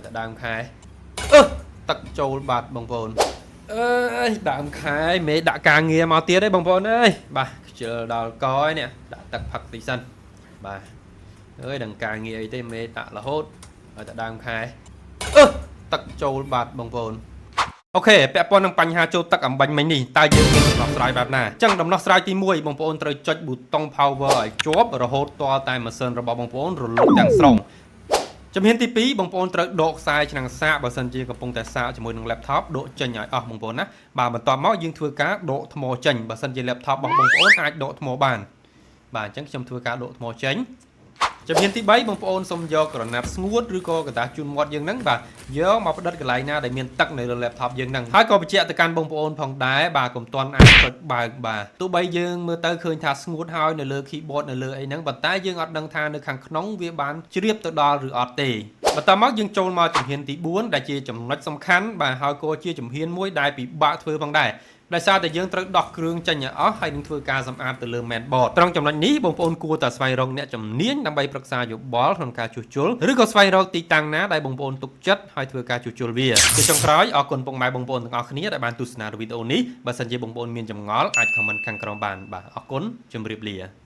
tại đam khai tật trâu bạt bông vồn đam khai mấy đã càng nghe mau tiết đấy bông vồn ơi bà chờ đào coi nè đã tật phật tí sân bà ơi đằng càng nghe tên mấy đã là hốt ở tại đam khai tật trâu bạt bông vồn ok ពាក់ព័ន្ធនឹងបញ្ហាចូលទឹកអំបញ្ញមិញនេះតើយើងមានដំណោះស្រាយបែបណាអញ្ចឹងដំណោះស្រាយទី1បងប្អូនត្រូវចុចប៊ូតុង power ឲ្យជាប់រហូតទាល់តែម៉ាស៊ីនរបស់បងប្អូនរលត់ទាំងស្រុងជំហានទី2បងប្អូនត្រូវដកខ្សែឆ្នាំងសាកបើសិនជាកំពុងតែសាកជាមួយនឹង laptop ដកចេញឲ្យអស់បងប្អូនណាបាទបន្ទាប់មកយើងធ្វើការដកថ្មចេញបើសិនជា laptop របស់បងប្អូនអាចដកថ្មបានបាទអញ្ចឹងខ្ញុំធ្វើការដកថ្មចេញជំហានទី3បងប្អូនសូមយកក្រណាត់ស្ងួតឬក៏กระดาษជូនមាត់យើងហ្នឹងបាទយកមកផ្ដិតកន្លែងណាដែលមានទឹកនៅលើ laptop យើងហ្នឹងហើយក៏បញ្ជាក់ទៅកាន់បងប្អូនផងដែរបាទកុំទាន់អាចចុចបើកបាទទោះបីយើងមើលទៅឃើញថាស្ងួតហើយនៅលើ keyboard នៅលើអីហ្នឹងប៉ុន្តែយើងអត់ដឹងថានៅខាងក្នុងវាបានជ្រាបទៅដល់ឬអត់ទេបន្តមកយើងចូលមកជំហានទី4ដែលជាចំណុចសំខាន់បាទហើយក៏ជាជំហានមួយដែលពិបាកធ្វើផងដែរដោយសារតែយើងត្រូវដោះគ្រឿងចេញឲ្យអស់ហើយនឹងធ្វើការសម្អាតទៅលើ mainboard ត្រង់ចំណុចនេះបងប្អូនគួរតែស្វែងរកអ្នកជំនាញដើម្បីប្រឹក្សាយោបល់ក្នុងការជួសជុលឬក៏ស្វែងរកទីតាំងណាដែលបងប្អូនទុកចិត្តហើយធ្វើការជួសជុលវាជាចុងក្រោយអរគុណពុកម៉ែបងប្អូនទាំងអស់គ្នាដែលបានទស្សនាវីដេអូនេះបើសិនជាបងប្អូនមានចម្ងល់អាច comment ខាងក្រោមបានបាទអរគុណជម្រាបលា